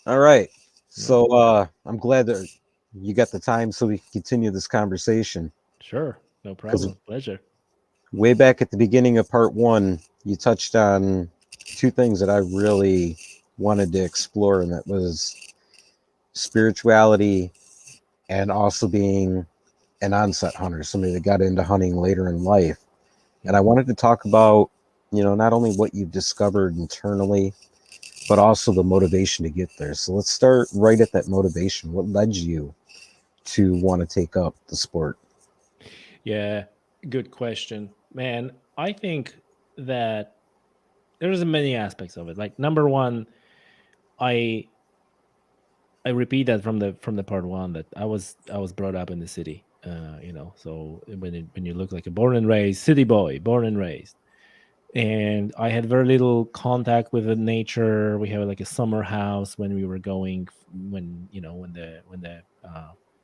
All right. Yeah, So I'm glad that you got the time so we can continue this conversation. sure, no Because problem, pleasure. way back at the beginning of part one, you touched on two things that I really wanted to explore, and that was spirituality and also being an onset hunter, somebody that got into hunting later in life. And I Mhm. wanted to talk about, not only what you've discovered internally, but also the motivation to get there. So let's start right at that motivation. What led you to want to take up the sport? Yeah, good question, man. I think that there's many aspects of it. Like number one, I I repeat that from the part one that I was brought up in the city. So when you look like a born and raised city boy, born and raised, and I had very little contact with the nature. We had like a summer house when we were going when when the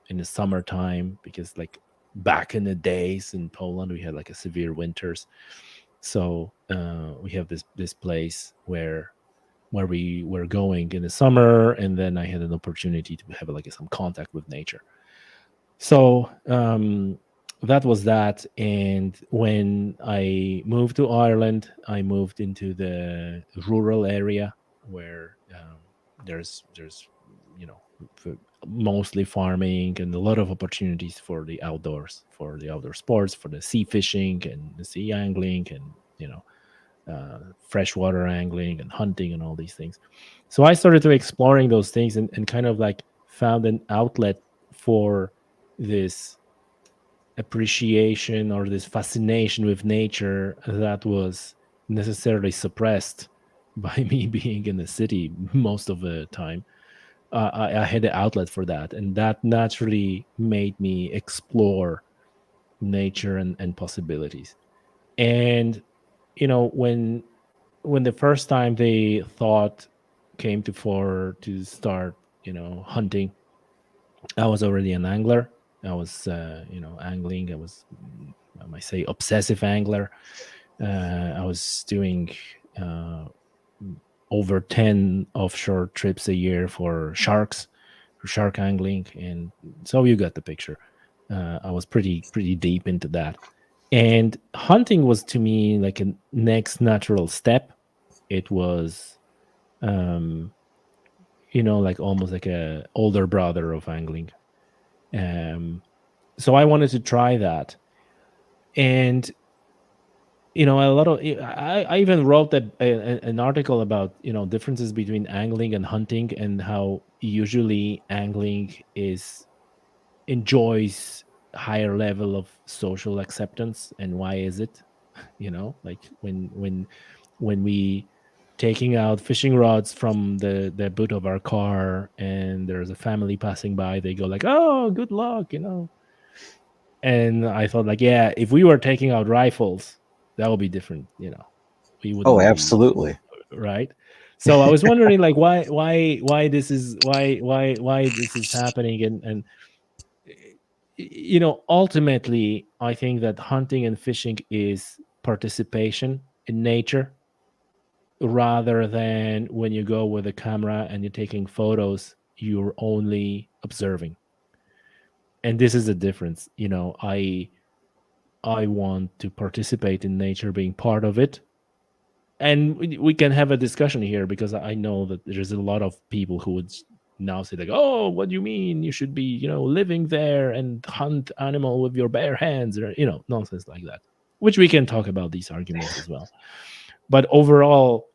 in the summertime, because like back in the days in Poland we had like a severe winters. So we have this place where we were going in the summer, and then I had an opportunity to have like some contact with nature. So that was that. And when I moved to Ireland, I moved into the rural area where there's you know mostly farming and a lot of opportunities for the outdoors, for the outdoor sports, for the sea fishing and the sea angling, and freshwater angling and hunting and all these things. So I started to exploring those things, and kind of like found an outlet for this appreciation or this fascination with nature that was necessarily suppressed by me being in the city most of the time. I had an outlet for that, and that naturally made me explore nature and possibilities. And when the first time the thought came to for to start hunting, I was already an angler. I was angling. I was, I might say, obsessive angler. I was doing uh, over 10 offshore trips a year for sharks, for shark angling, and so you got the picture. I was pretty deep into that, and hunting was to me like a next natural step. It was um like almost like a older brother of angling. Um so I wanted to try that. And a lot of I even wrote an article about differences between angling and hunting, and how usually angling is enjoys higher level of social acceptance, and why is it. Like when we taking out fishing rods from the boot of our car, and there's a family passing by, they go like, oh, good luck. And I thought, like, yeah, if we were taking out rifles, that would be different. We Oh, wouldn't be absolutely. right. So I was wondering, like, why this is why this is happening. And ultimately I think that hunting and fishing is participation in nature, rather than when you go with a camera and you're taking photos, you're only observing. And this is the difference. I want to participate in nature, being part of it. And we can have a discussion here, because I know that there's a lot of people who would now say, like, oh, what do you mean you should be living there and hunt animal with your bare hands, or nonsense like that, which we can talk about these arguments as well. But overall,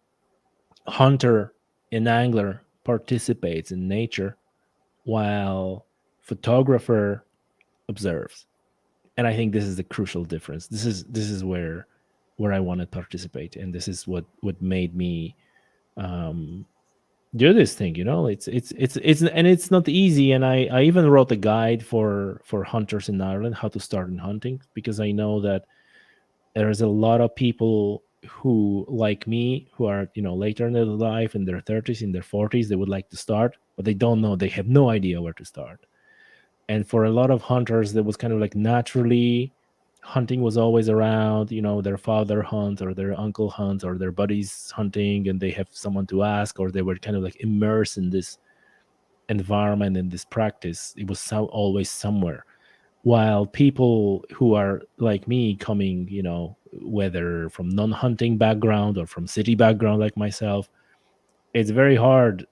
hunter and angler participates in nature, while photographer observes. And I think this is the crucial difference. This is where I want to participate, and this is what made me um do this thing. And it's not easy. And I even wrote a guide for hunters in Ireland, how to start in hunting, because I know that there's a lot of people who, like me, who are later in their life, in their 30s, in their 40s, they would like to start, but they don't know, they have no idea where to start. And for a lot of hunters, that was kind of like naturally, hunting was always around. Their father hunts, or their uncle hunts, or their buddies hunting, and they have someone to ask, or they were kind of like immersed in this environment and this practice, it was always somewhere. While people who are like me, coming, whether from non-hunting background or from city background like myself, it's very hard.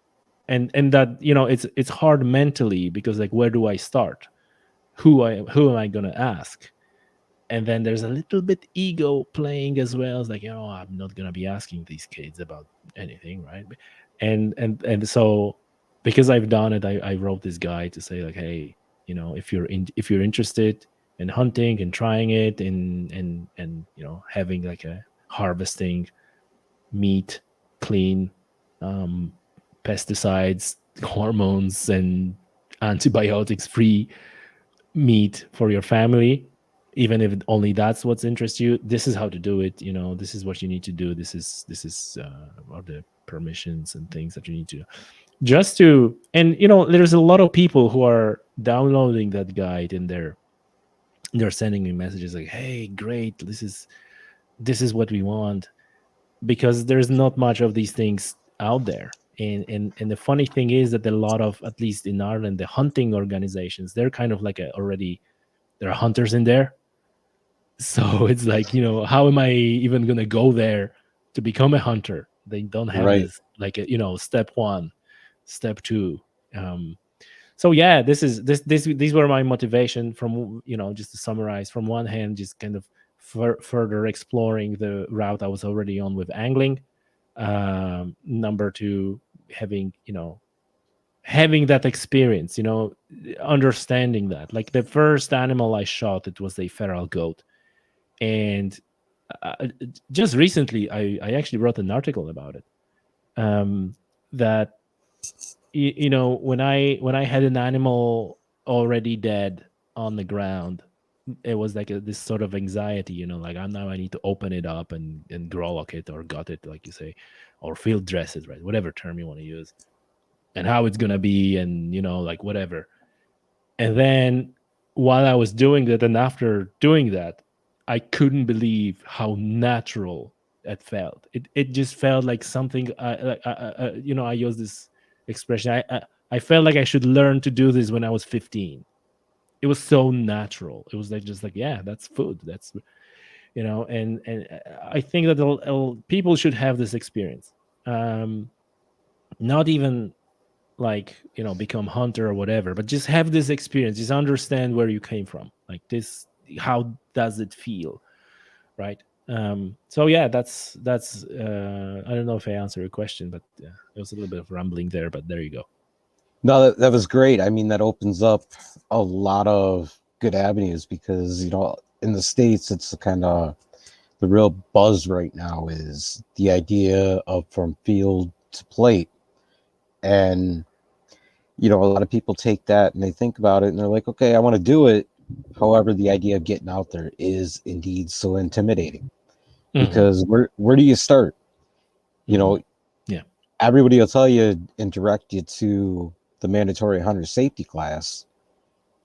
And that, it's hard mentally, because like, where do I start? Who am I going to ask? And then there's a little bit ego playing as well. It's like, I'm not going to be asking these kids about anything, right? And so, because I've done it, I wrote this guide to say, like, hey, if you're interested in hunting and trying it, and having like a harvesting meat, clean, um, pesticides, hormones, and antibiotics free meat for your family, even if only that's what interests you, this is how to do it. This is what you need to do. This is are the permissions and things that you need to, just to. And there's a lot of people who are downloading that guide, and they're sending me messages like, hey, great, this is what we want, because there's not much of these things out there. And the funny thing is that a lot of, at least in Ireland, the hunting organizations, they're kind of like already, there are hunters in there. So it's like, how am I even going to go there to become a hunter? They don't have Right. this, like, step one, step two. um so yeah, these were my motivation, from, just to summarize. From one hand, just kind of further exploring the route I was already on with angling. Number two, having that experience, understanding that, like, the first animal I shot, it was a feral goat. And just recently, I actually wrote an article about it. That when I had an animal already dead on the ground, it was like this sort of anxiety, like, I need to open it up and growlock it, or gut it, like you say, or field dress it, right, whatever term you want to use, and how it's gonna be, and like, whatever. And then, while I was doing that, and after doing that, I couldn't believe how natural it felt. It just felt like something. I use this expression. I felt like I should learn to do this when I was 15. It was so natural. It was like, just like, yeah, that's food. That's, and I think that people should have this experience. Um, Not even like, become hunter or whatever, but just have this experience, just understand where you came from, like, this, how does it feel, right? So yeah, that's I don't know if I answered your question, but there was a little bit of rambling there, but there you go. No, that was great. I mean, that opens up a lot of good avenues because, in the States, it's kind of the real buzz right now is the idea of from field to plate. And, a lot of people take that and they think about it and they're like, okay, I want to do it. However, the idea of getting out there is indeed so intimidating Hmm. because where do you start? You Hmm. know, Yeah. everybody will tell you and direct you to the mandatory hunter safety class.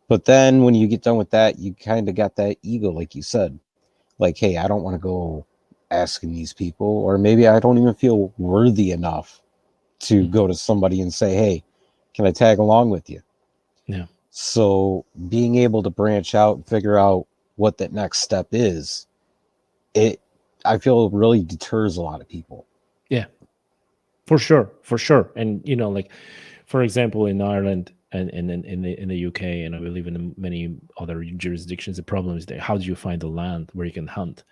But then when you get done with that, you kind of got that ego, like you said, like, hey, I don't want to go asking these people, or maybe I don't even feel worthy enough to Hmm. go to somebody and say, hey, can I tag along with you? Yeah. So being able to branch out and figure out what that next step is, it I feel really deters a lot of people. Yeah, for sure, for sure. And like, for example, in Ireland, and in the UK, and I believe in many other jurisdictions, the problem is that, how do you find the land where you can hunt?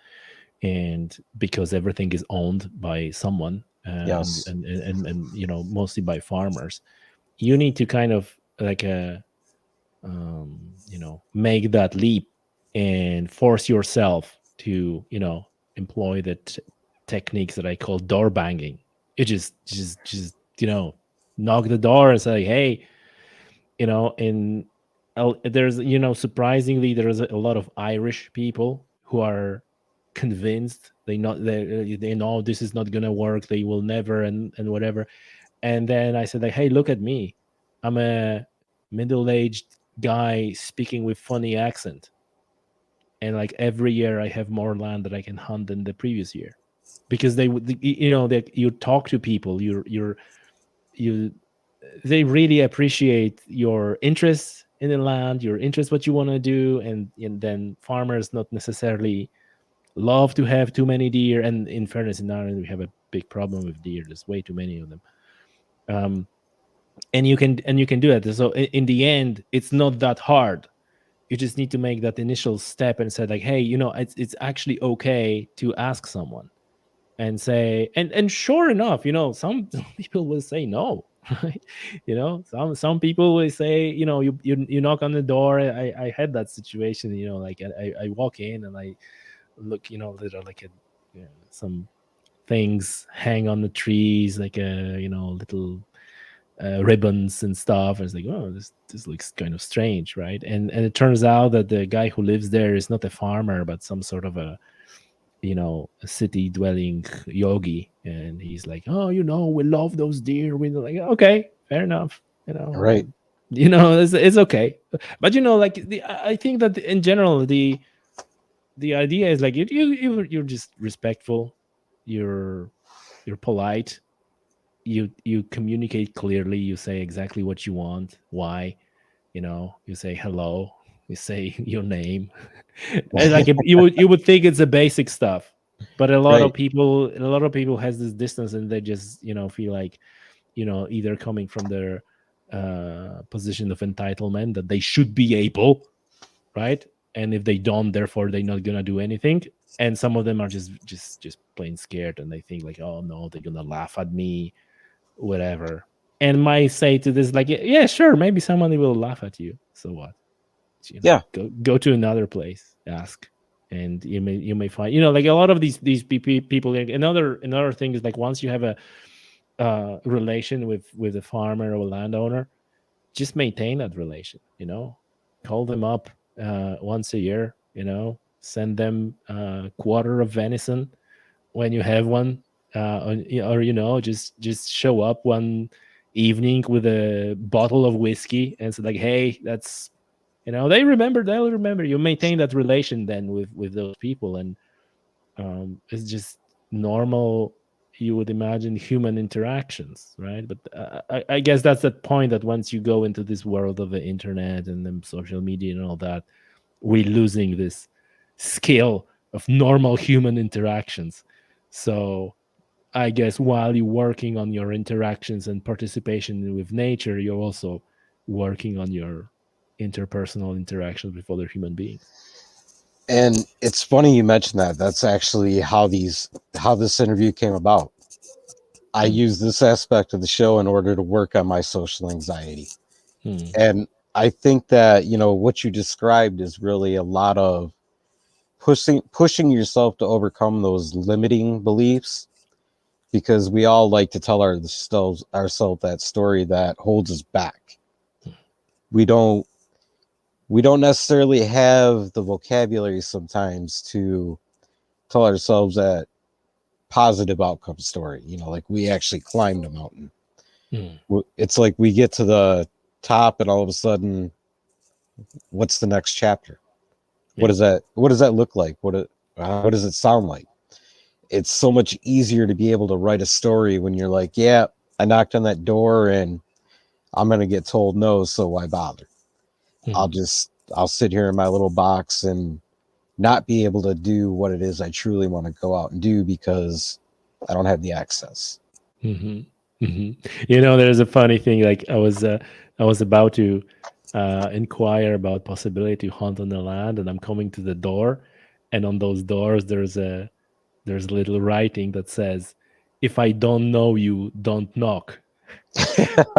And because everything is owned by someone, Yes. and mostly by farmers, you need to kind of, like, make that leap, and force yourself to, employ the techniques that I call door banging. It just knock the door and say, hey, and there's, surprisingly, there's a lot of Irish people who are convinced, they know this is not gonna work, they will never, and whatever. And then I said, like, hey, look at me, I'm a middle-aged guy speaking with funny accent, and like, every year I have more land that I can hunt than the previous year, because they would, that you talk to people, you they really appreciate your interest in the land, your interest, what you want to do, and then farmers not necessarily love to have too many deer. And in fairness, in Ireland, we have a big problem with deer. There's way too many of them. Um, and you can do that. So in the end, it's not that hard. You just need to make that initial step and say like, hey, it's actually okay to ask someone and say, and sure enough, some people will say no, right? Some people will say, you knock on the door. I had that situation, like I walk in and I look, there are like some things hang on the trees, like little ribbons and stuff. I was like, oh, this looks kind of strange, right? And it turns out that the guy who lives there is not a farmer, but some sort of a city dwelling yogi. And he's like, oh, we love those deer. We like, okay, fair enough. Right. It's okay. But like I think that in general the idea is like you're just respectful, you're polite, you communicate clearly, you say exactly what you want, why, you say hello, you say your name. And like you would think it's a basic stuff, but Right. a lot of people has this distance, and they just feel like either coming from their position of entitlement that they should be able, right? And if they don't, therefore they're not gonna do anything. And some of them are just plain scared, and they think like, oh no, they're gonna laugh at me, whatever. And might say to this like, yeah, sure, maybe somebody will laugh at you, so what? Yeah. Go to another place, ask, and you may find, like a lot of these people. Like, another thing is like, once you have a relation with a farmer or a landowner, just maintain that relation. Call them up once a year. Send them a quarter of venison when you have one, or just show up one evening with a bottle of whiskey and say like, hey, that's they'll remember. You maintain that relation then with those people. And it's just normal, you would imagine, human interactions, right? But I guess that's the point, that once you go into this world of the internet and then social media and all that, we're losing this skill of normal human interactions. So I guess while you're working on your interactions and participation with nature, you're also working on your interpersonal interactions with other human beings. And it's funny you mentioned that. That's actually how this interview came about. I Hmm. use this aspect of the show in order to work on my social anxiety. Hmm. And I think that, what you described is really a lot of pushing yourself to overcome those limiting beliefs, because we all like to tell ourselves that story that holds us back. We don't we don't necessarily have the vocabulary sometimes to tell ourselves that positive outcome story, like we actually climbed a mountain. Hmm. It's like we get to the top and all of a sudden, what's the next chapter? Yeah. What does that look like? What does it sound like? It's so much easier to be able to write a story when you're like, yeah, I knocked on that door and I'm going to get told no, so why bother? Hmm. I'll sit here in my little box and not be able to do what it is I truly want to go out and do because I don't have the access. Hmm. Hmm. There's a funny thing. Like I was about to inquire about possibility to hunt on the land, and I'm coming to the door, and on those doors there's a little writing that says, "If I don't know you, don't knock."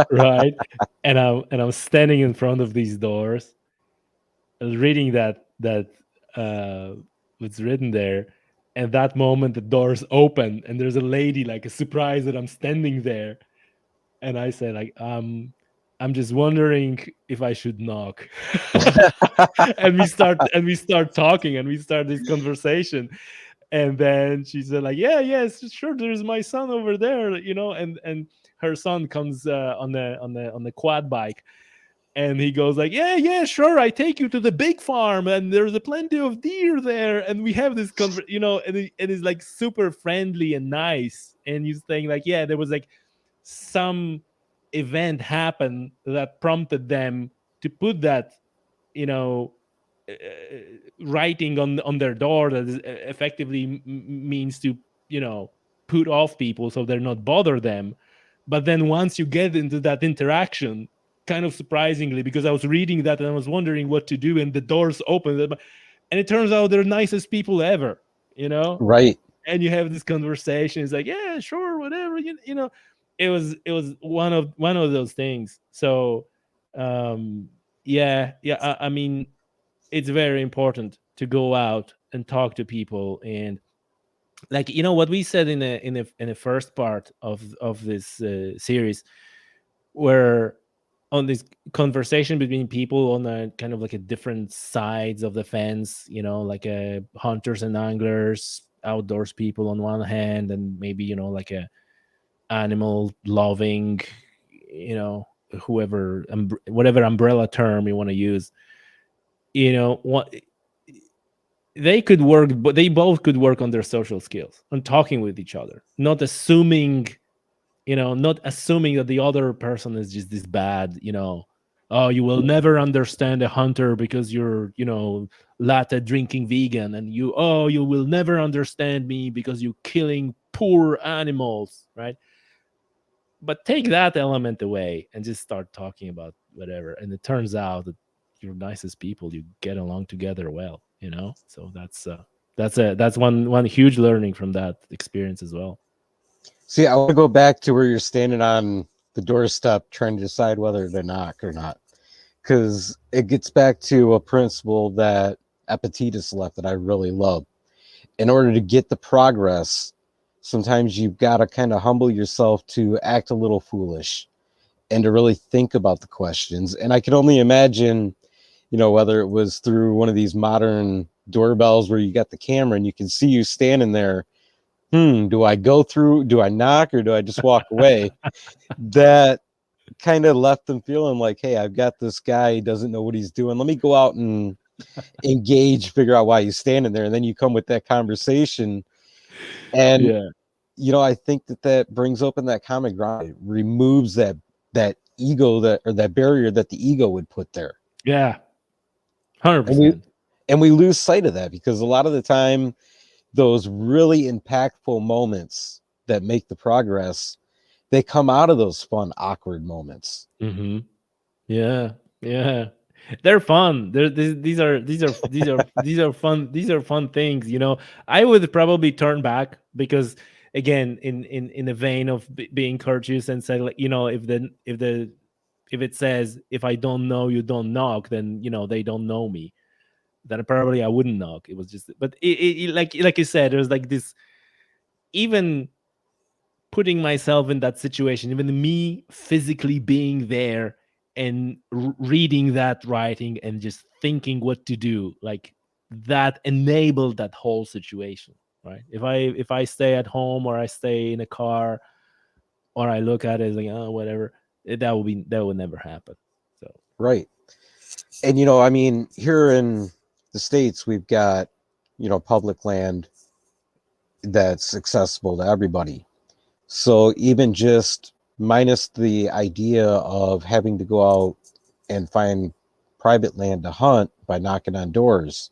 Right? And I'm standing in front of these doors, reading that uh what's written there. And that moment the doors open, and there's a lady like a surprise that I'm standing there. And I say like, I'm just wondering if I should knock. And we start talking, and we start this conversation. And then she said like, yeah, yes, sure, there's my son over there, and her son comes on the quad bike. And he goes like, yeah, yeah, sure, I take you to the big farm, and there's a plenty of deer there, and we have this and he's like super friendly and nice. And he's saying like, yeah, there was like some event happened that prompted them to put that, you know, uh, writing on their door that effectively means to, you know, put off people so they're not bother them. But then once you get into that interaction, kind of surprisingly, because I was reading that and I was wondering what to do, and the doors open, and it turns out they're nicest people ever, you know. Right. And you have this conversation. It's like, yeah, sure, whatever, you know. It was one of those things. So, um, yeah. I mean, it's very important to go out and talk to people, and like, you know what we said in the first part of this series, where on this conversation between people on a kind of like a different sides of the fence, you know, like a hunters and anglers, outdoors people on one hand, and maybe, you know, like a animal loving, you know, whoever whatever umbrella term you want to use, you know, what they could work, but they both could work on their social skills, on talking with each other, not assuming, you know, not assuming that the other person is just this bad, you know. Oh, you will never understand a hunter because you're, you know, latte drinking vegan, and you, oh, you will never understand me because you're killing poor animals, right? But take that element away and just start talking about whatever, and it turns out that you're nicest people, you get along together well, you know. So that's one huge learning from that experience as well. See, I want to go back to where you're standing on the doorstep trying to decide whether to knock or not, because it gets back to a principle that Epictetus left that I really love. In order to get the progress, sometimes you've got to kind of humble yourself to act a little foolish and to really think about the questions. And I can only imagine, you know, whether it was through one of these modern doorbells where you got the camera and you can see you standing there. Do I go through? Do I knock or do I just walk away? That kind of left them feeling like, hey, I've got this guy, he doesn't know what he's doing. Let me go out and engage, figure out why he's standing there. And then you come with that conversation. And, Yeah. you know, I think that that brings open that common ground. It removes that ego, that or that barrier that the ego would put there. Yeah. And we 100%. and we lose sight of that because a lot of the time those really impactful moments that make the progress, they come out of those fun, awkward moments. Hmm. Yeah, yeah, they're fun. These are fun things. You know, I would probably turn back because, again, in the vein of being courteous and say, like, you know, if it says, if I don't know you, don't knock, then, you know, they don't know me. Then probably I wouldn't knock. It was just, but like you said, there's like this, even putting myself in that situation, even me physically being there and reading that writing and just thinking what to do, like, that enabled that whole situation, right? If I stay at home, or I stay in a car, or I look at it like, oh, whatever, that would never happen. So Right. And you know, I mean, here in the States, we've got, you know, public land that's accessible to everybody. So even just minus the idea of having to go out and find private land to hunt by knocking on doors,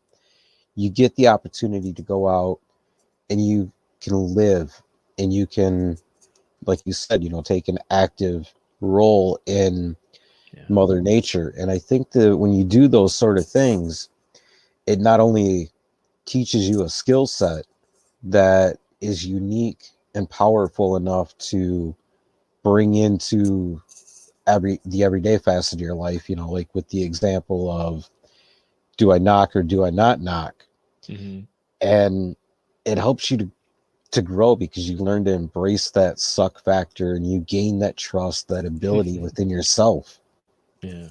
you get the opportunity to go out and you can live and you can, like you said, you know, take an active role in yeah. Mother Nature. And I think that when you do those sort of things, it not only teaches you a skill set that is unique and powerful enough to bring into the everyday facet of your life, you know, like with the example of, do I knock or do I not knock? Hmm. And it helps you to grow because you learn to embrace that suck factor and you gain that trust, that ability within yourself. Yeah,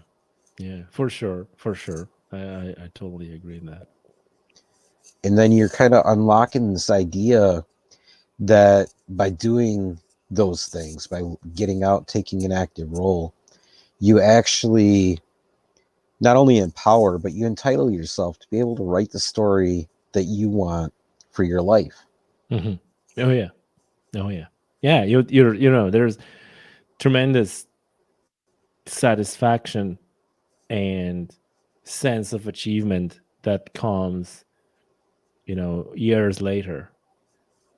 yeah, for sure, for sure. I totally agree in that. And then you're kind of unlocking this idea that by doing those things, by getting out, taking an active role, you actually not only empower, but you entitle yourself to be able to write the story that you want for your life. Hmm. Oh yeah. Oh yeah. Yeah, you know, there's tremendous. satisfaction and sense of achievement that comes, years later,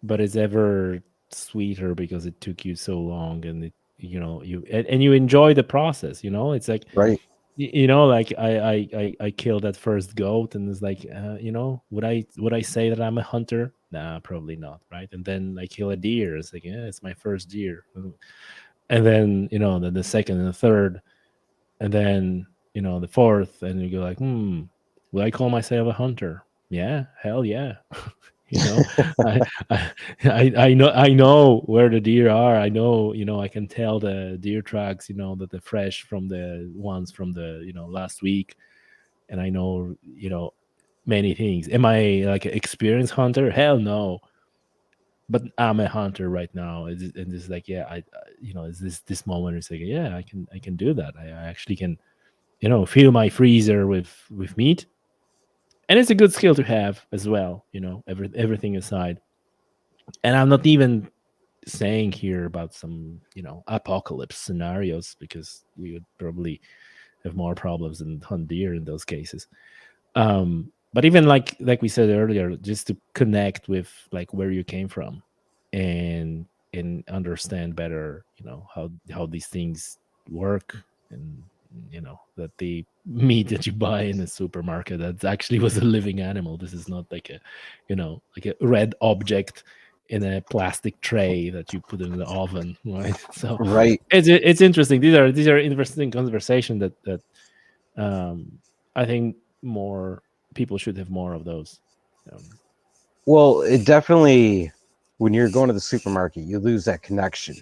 but it's ever sweeter because it took you so long, and and you enjoy the process. It's like, Right. like I killed that first goat, and it's like, would I say that I'm a hunter? Nah, probably not, right? And then I kill a deer. It's like, yeah, it's my first deer. And then, then the second and the third, and then, the fourth, and you go like, would I call myself a hunter? Yeah, hell yeah. you know I, I know where the deer are. I know, I can tell the deer tracks, that they're fresh from the ones from the, last week. And I know, many things. Am I like an experienced hunter? Hell no. But I'm a hunter right now. And it's like, yeah, is this moment, it's like, yeah, I can do that. I actually can, fill my freezer with meat. And it's a good skill to have as well, everything aside. And I'm not even saying here about some, apocalypse scenarios, because we would probably have more problems than hunt deer in those cases. But even like we said earlier, just to connect with like where you came from, and understand better, how these things work. And that the meat that you buy in the supermarket, that actually was a living animal. This is not like a, like a red object in a plastic tray that you put in the oven, right? So Right. it's interesting. These are interesting conversation that I think more people should have more of those. Um, Well, it definitely, when you're going to the supermarket, you lose that connection.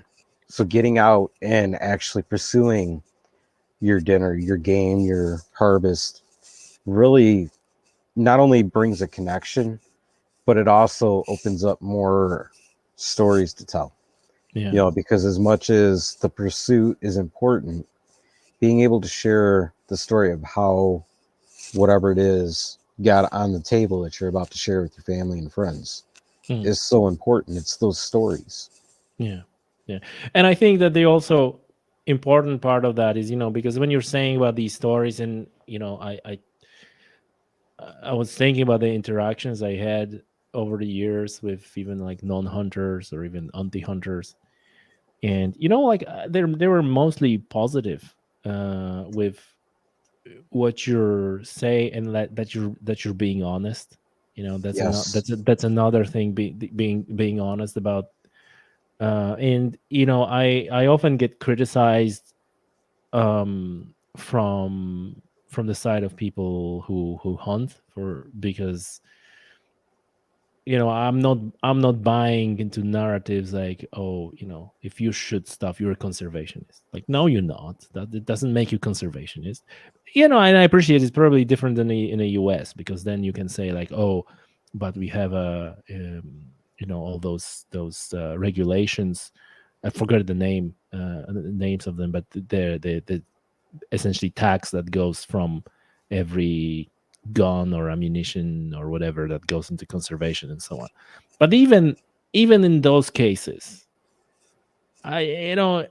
So getting out and actually pursuing your dinner, your game, your harvest really not only brings a connection, but it also opens up more stories to tell. yeah, Because as much as the pursuit is important, being able to share the story of how whatever it is got on the table that you're about to share with your family and friends mm, is so important. It's those stories. yeah, yeah. And I think that the also important part of that is, because when you're saying about these stories, and I was thinking about the interactions I had over the years with even like non-hunters or even anti-hunters. And like, they were mostly positive with what you're say, and that you're being honest. Yes. That's another thing, being honest about. And I often get criticized from the side of people who hunt, for because I'm not buying into narratives like, oh, if you shoot stuff, you're a conservationist. Like, no, you're not. That it doesn't make you conservationist. And I appreciate it's probably different than in the US, because then you can say like, oh, but we have all those regulations. I forgot the names of them, but the essentially tax that goes from every gun or ammunition or whatever that goes into conservation and so on. But even in those cases, I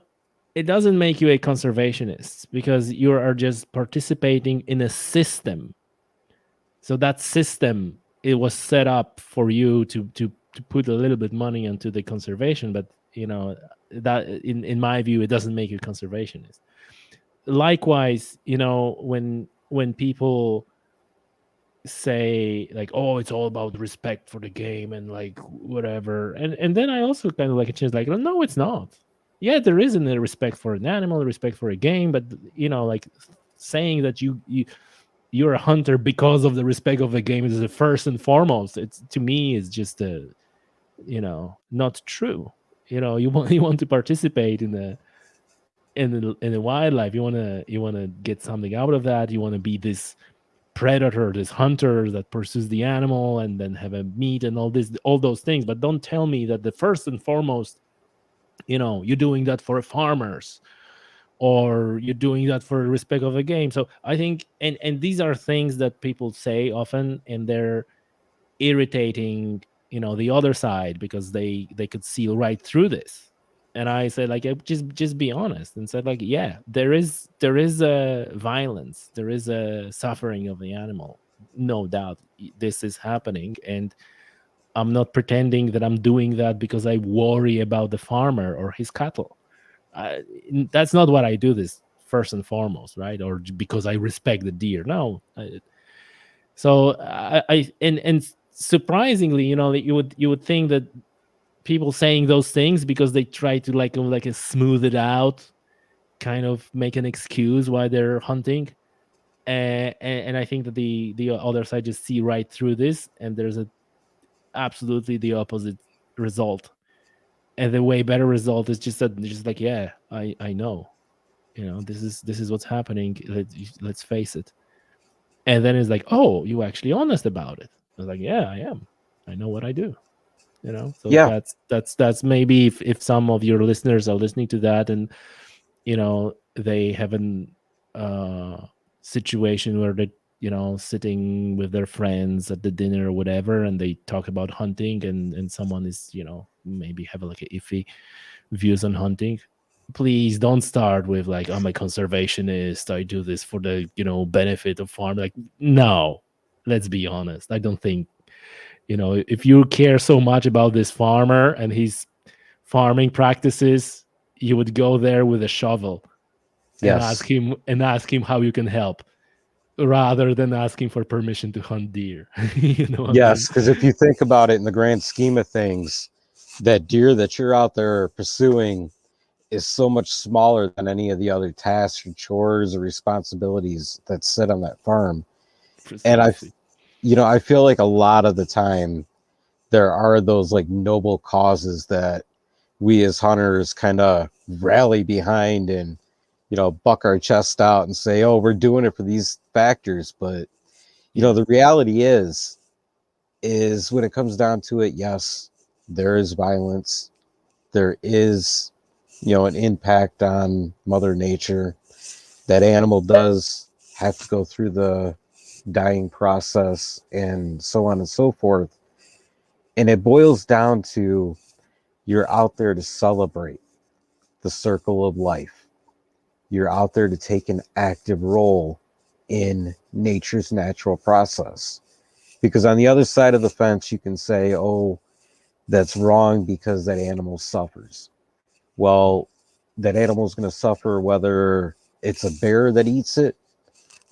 it doesn't make you a conservationist, because you are just participating in a system. So that system, it was set up for you to put a little bit money into the conservation, but that in my view, it doesn't make you conservationist. Likewise, when people say like, oh, it's all about respect for the game and like whatever, and then I also kind of like a change, like, no, it's not. Yeah, there isn't a respect for an animal, a respect for a game, but like saying that you're a hunter because of the respect of the game is the first and foremost. It's, to me, is just not true. You want to participate in the wildlife. You want to get something out of that. You want to be this predator, this hunter that pursues the animal and then have a meat and all those things. But don't tell me that the first and foremost, you're doing that for farmers, or you're doing that for the respect of the game. So I think, and these are things that people say often, and they're irritating, the other side, because they could see right through this. And I said like, just be honest, and said like, yeah, there is a violence, there is a suffering of the animal, no doubt. This is happening, and I'm not pretending that I'm doing that because I worry about the farmer or his cattle. I, that's not what I do this first and foremost, right? Or because I respect the deer. No. So and surprisingly, you would think that people saying those things because they try to like a smooth it out, kind of make an excuse why they're hunting. And I think that the other side just see right through this, and there's a absolutely the opposite result. And the way better result is just that, just like, yeah, I know, this is what's happening. Let's face it. And then it's like, oh, you actually honest about it. I was like, yeah, I am. I know what I do. So Yeah. that's maybe if some of your listeners are listening to that, and they have an situation where they sitting with their friends at the dinner or whatever, and they talk about hunting, and someone is maybe have like a iffy views on hunting. Please don't start with like, I'm a conservationist, I do this for the benefit of farm. Like, no, let's be honest. I don't think, if you care so much about this farmer and his farming practices, you would go there with a shovel and Yes. ask him how you can help, rather than asking for permission to hunt deer. You know what I mean? Yes, because if you think about it in the grand scheme of things, that deer that you're out there pursuing is so much smaller than any of the other tasks or chores or responsibilities that sit on that farm. And Precisely. I feel like a lot of the time there are those like noble causes that we as hunters kind of rally behind and buck our chest out and say, oh, we're doing it for these factors. But Yeah. the reality is when it comes down to it, yes, there is violence, there is an impact on mother nature. That animal does have to go through the dying process and so on and so forth. And it boils down to, you're out there to celebrate the circle of life. You're out there to take an active role in nature's natural process. Because on the other side of the fence, you can say, oh, that's wrong because that animal suffers. Mm. Well, that animal is going to suffer whether it's a bear that eats it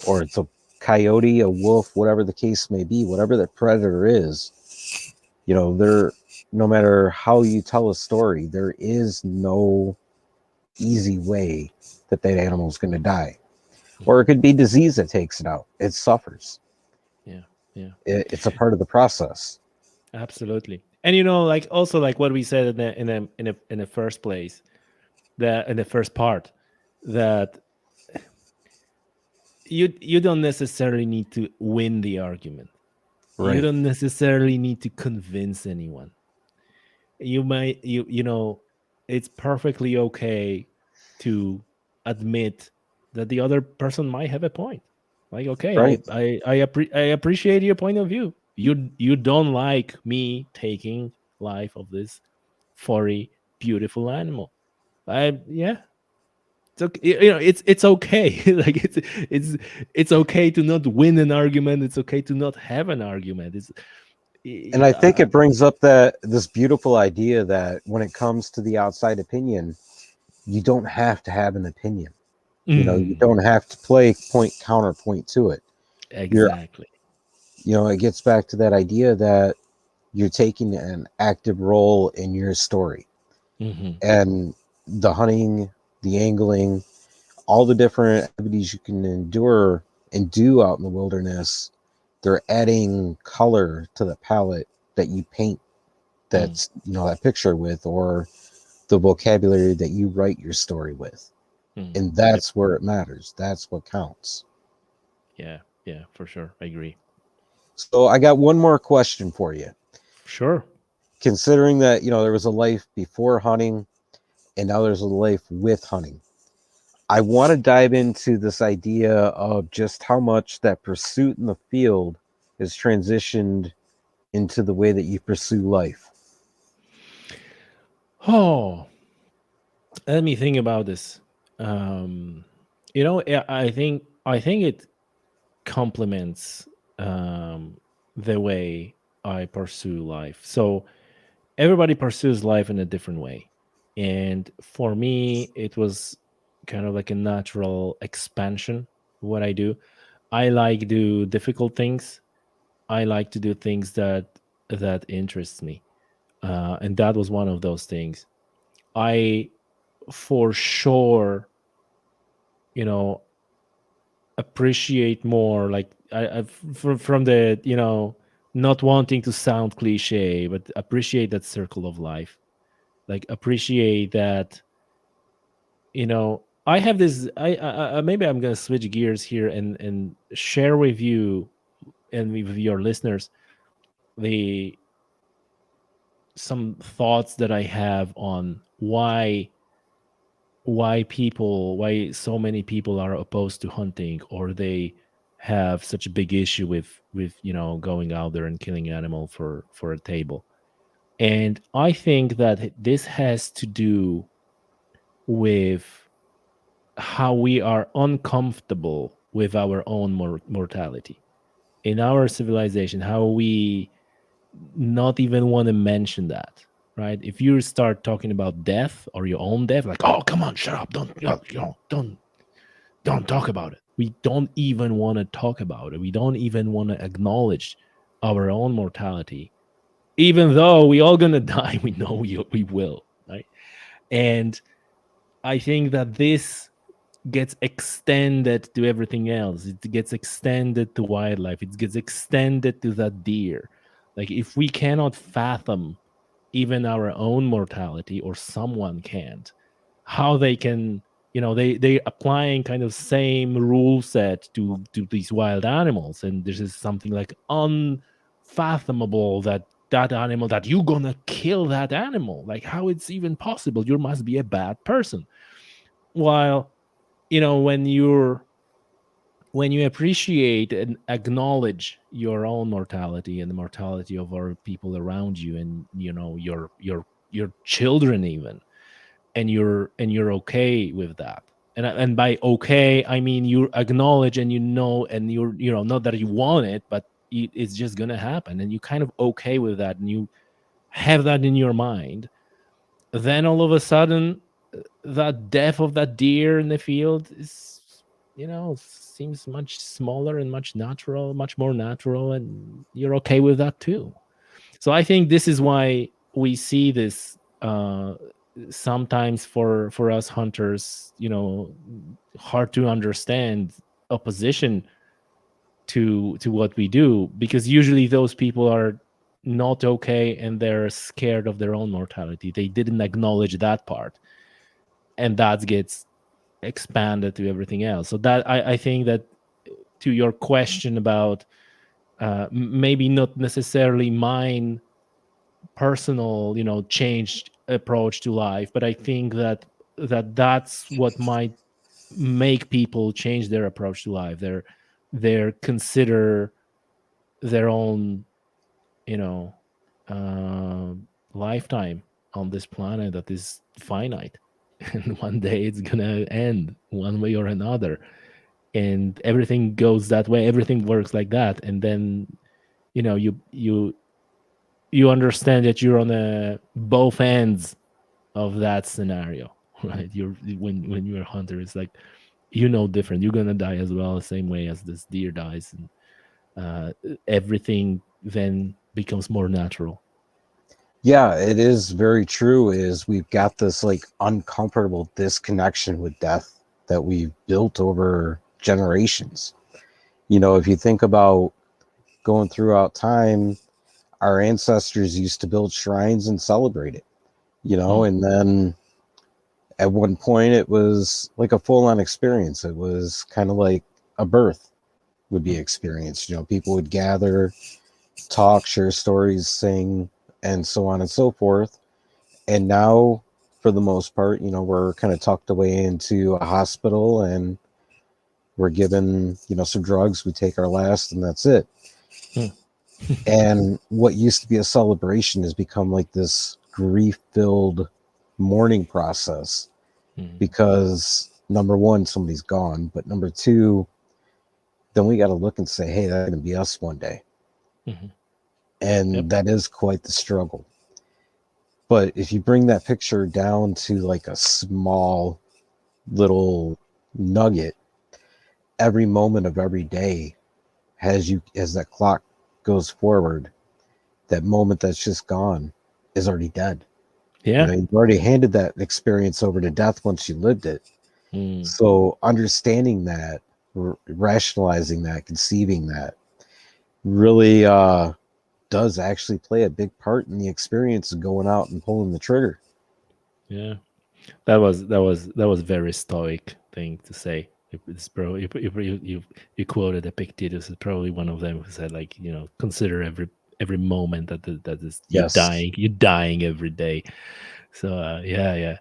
or it's a coyote, a wolf, whatever the case may be, whatever the predator is. There, no matter how you tell a story, there is no easy way that animal is going to die. Or it Mhm. could be disease that takes it out. It suffers. Yeah. Yeah. It's a part of the process. Absolutely. And like also like what we said in the first place, that in the first part, that you don't necessarily need to win the argument. You Right. don't necessarily need to convince anyone. You might it's perfectly okay to admit that the other person might have a point. Like, okay, Right. I appreciate your point of view. You don't like me taking life of this furry beautiful animal. Yeah, it's okay. It's okay. Like, it's okay to not win an argument. It's okay to not have an argument. And I think Uh, it brings up that this beautiful idea that when it comes to the outside opinion, you don't have to have an opinion. You mm, don't have to play point counterpoint to it. You're, exactly. it gets back to that idea that you're taking an active role in your story. Hmm. And the hunting, the angling, all the different activities you can endure and do out in the wilderness, they're adding color to the palette that you paint Mm, that's that picture with, or the vocabulary that you write your story with. mm. And Yep. that's where it matters. That's what counts. Yeah. Yeah. For sure. I agree. So I got one more question for you. Sure. Considering that there was a life before hunting and now there's a life with hunting, I want to dive into this idea of just how much that pursuit in the field has transitioned into the way that you pursue life. Oh. Let me think about this. Um, I think it complements the way I pursue life. So everybody pursues life in a different way, and for me, it was kind of like a natural expansion of what I do. I like do difficult things. I like to do things that interests me, and that was one of those things. I for sure, you know, appreciate more like from the not wanting to sound cliche, but appreciate that circle of life. Like appreciate that I have this. Maybe I'm gonna switch gears here and share with you and with your listeners the some thoughts that I have on why so many people are opposed to hunting, or they have such a big issue with going out there and killing animal for a table. And I think that this has to do with how we are uncomfortable with our own mortality in our civilization, how we not even want to mention that, right? If you start talking about death or your own death, like, oh, come on, shut up, don't don't talk about it. We don't even want to talk about it. We don't even want to acknowledge our own mortality, even though we all gonna die. We know we will, right? And I think that this gets extended to everything else. It gets extended to wildlife. It gets extended to that deer. Like if we cannot fathom even our own mortality, or someone can't, how they can, they applying kind of same rule set to these wild animals, and this is something like unfathomable that that animal, that you gonna kill that animal, like how it's even possible, you must be a bad person. While when you appreciate and acknowledge your own mortality and the mortality of our people around you, and your children even, and you're okay with that. And by okay, I mean you acknowledge, and and you're, not that you want it, but it's just gonna happen, and you kind of okay with that, and you have that in your mind. Then all of a sudden, that death of that deer in the field is, seems much smaller and much more natural, and you're okay with that too. So I think this is why we see this sometimes for us hunters, hard to understand opposition to what we do, because usually those people are not okay, and they're scared of their own mortality. They didn't acknowledge that part, and that gets expanded to everything else. So that I think that, to your question about maybe not necessarily mine personal, changed approach to life, but I think that's what might make people change their approach to life, their consider their own, you know uh, lifetime on this planet that is finite. And one day it's gonna end one way or another, and everything goes that way, everything works like that. And then, you understand that you're on both ends of that scenario. Right? When you're a hunter, it's like, different, you're gonna die as well, the same way as this deer dies, and everything then becomes more natural. Yeah, it is very true. Is we've got this like uncomfortable disconnection with death that we've built over generations. If you think about going throughout time, our ancestors used to build shrines and celebrate it, Hmm. and then at one point it was like a full-on experience. It was kind of like a birth would be Hmm. experienced. People would gather, talk, share stories, sing, and so on and so forth. And now, for the most part, we're kind of tucked away into a hospital, and we're given, some drugs. We take our last, and that's it. Hmm. And what used to be a celebration has become like this grief filled mourning process. Mhm. because number one, somebody's gone, but number two, then we got to look and say, hey, that's going to be us one day. Mhm. And Yep. that is quite the struggle. But if you bring that picture down to like a small little nugget, every moment of every day, as that clock goes forward, that moment that's just gone is already dead. You Yeah. know, you've already handed that experience over to death once you lived it. Mm. So understanding that, rationalizing that, conceiving that, really does actually play a big part in the experience of going out and pulling the trigger. Yeah. That was very stoic thing to say. It's probably you quoted Epictetus is probably one of them who said, like, consider every moment that is Yes. you dying every day. So yeah, yeah.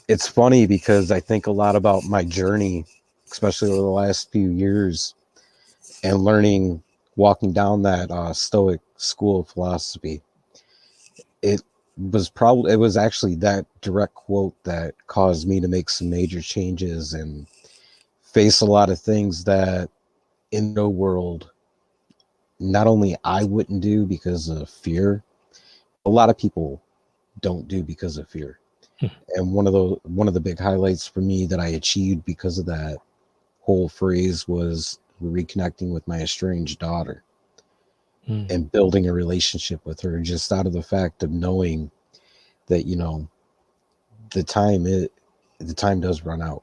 It's funny because I think a lot about my journey, especially over the last few years, and learning, walking down that Stoic school of philosophy. It it was actually that direct quote that caused me to make some major changes and face a lot of things that in the world, not only I wouldn't do because of fear, a lot of people don't do because of fear. And one of the big highlights for me that I achieved because of that whole phrase was reconnecting with my estranged daughter Mm. and building a relationship with her just out of the fact of knowing that, the time it the time does run out.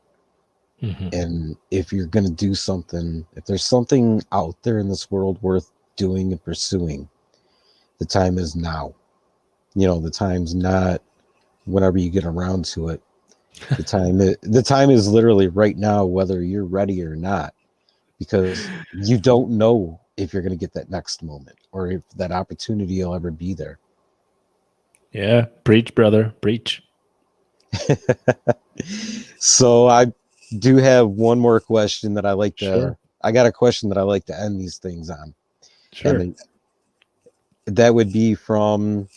Mhm. And if you're going to do something, if there's something out there in this world worth doing and pursuing, the time is now. The time's not whenever you get around to it. The time is literally right now, whether you're ready or not, because you don't know if you're going to get that next moment or if that opportunity will ever be there. Yeah, preach, brother, preach. So I do have one more question that Sure, I got a question that I like to end these things on. sure. And that would be from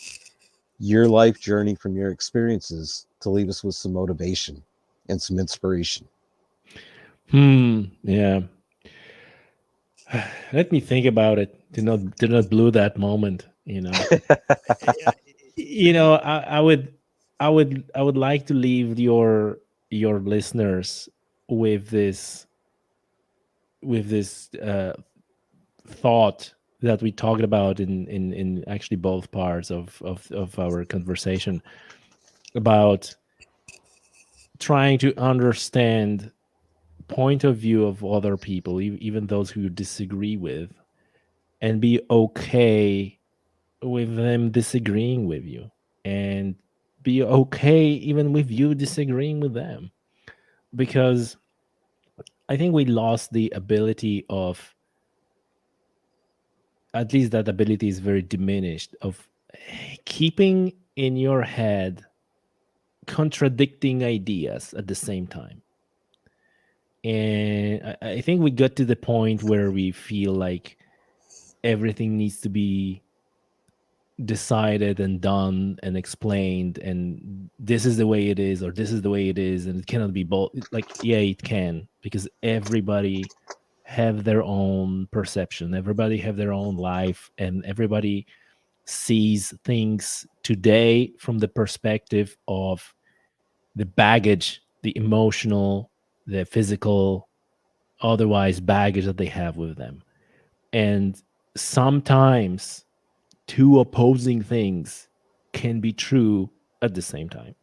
your life journey, from your experiences, to leave us with some motivation and some inspiration. Yeah. Let me think about it. Did not blow that moment. Yeah, I would like to leave your listeners with this thought that we talked about in actually both parts of our conversation about trying to understand point of view of other people, even those who you disagree with, and be okay with them disagreeing with you, and be okay even with you disagreeing with them, because I think we lost the ability of, at least that ability is very diminished, of keeping in your head contradicting ideas at the same time. And I think we got to the point where we feel like everything needs to be decided and done and explained, and this is the way it is, or this is the way it is, and it cannot be both. Like, yeah, it can, because everybody have their own perception, everybody have their own life, and everybody sees things today from the perspective of the baggage, the emotional, the physical, otherwise baggage that they have with them. And sometimes two opposing things can be true at the same time.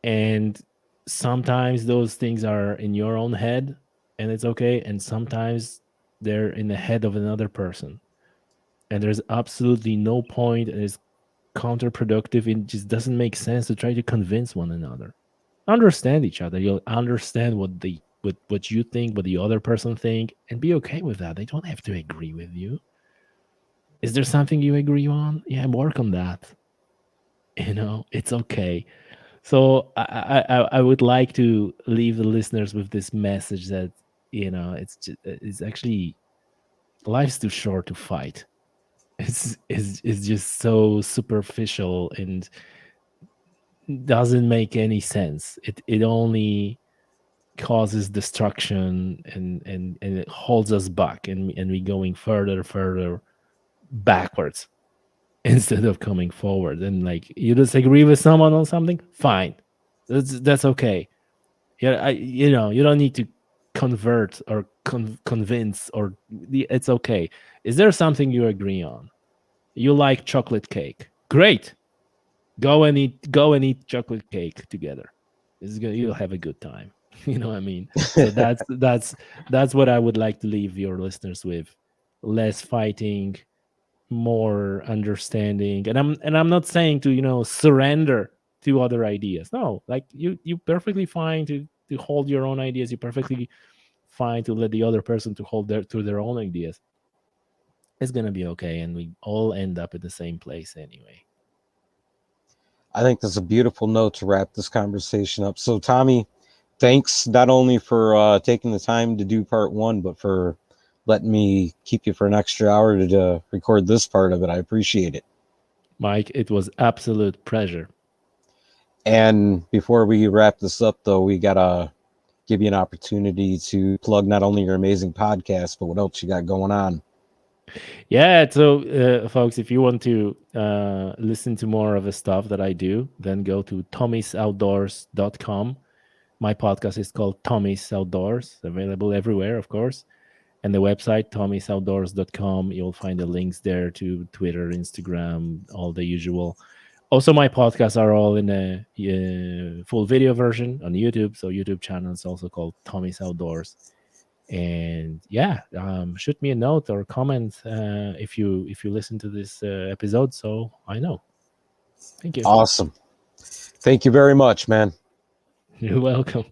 And sometimes those things are in your own head and it's okay. And sometimes they're in the head of another person. And there's absolutely no point, and it's counterproductive. It just doesn't make sense to try to convince one another. Understand each other. You'll understand what you think, what the other person think, and be okay with that. They don't have to agree with you. Is there something you agree on? Yeah, work on that. It's okay. So I would like to leave the listeners with this message that, it's actually, life's too short to fight. It's just so superficial, and doesn't make any sense. It only causes destruction, and it holds us back, and we going further backwards instead of coming forward. And like, you disagree with someone on something, fine, that's okay. Yeah, you don't need to convert or convince, or it's okay. Is there something you agree on? You like chocolate cake, great, go and eat chocolate cake together. You'll have a good time. You know what I mean? So that's what I would like to leave your listeners with: less fighting, more understanding. And I'm not saying to, surrender to other ideas. No, like, you perfectly fine to hold your own ideas. You perfectly fine to let the other person to hold their own ideas. It's gonna be okay, and we all end up at the same place anyway. I think that's a beautiful note to wrap this conversation up. So, Tommy, thanks not only for taking the time to do part one, but for letting me keep you for an extra hour to record this part of it. I appreciate it. Mike, it was absolute pleasure. And before we wrap this up, though, we got to give you an opportunity to plug not only your amazing podcast, but what else you got going on. Yeah, so folks, if you want to listen to more of the stuff that I do, then go to tommysoutdoors.com. My podcast is called Tommy's Outdoors, available everywhere, of course. And the website, tommysoutdoors.com, you'll find the links there to Twitter, Instagram, all the usual. Also, my podcasts are all in a full video version on YouTube. So YouTube channel is also called Tommy's Outdoors. And yeah, shoot me a note or comment if you listen to this episode, so I know. Thank you. Awesome. Thank you very much, man. You're welcome.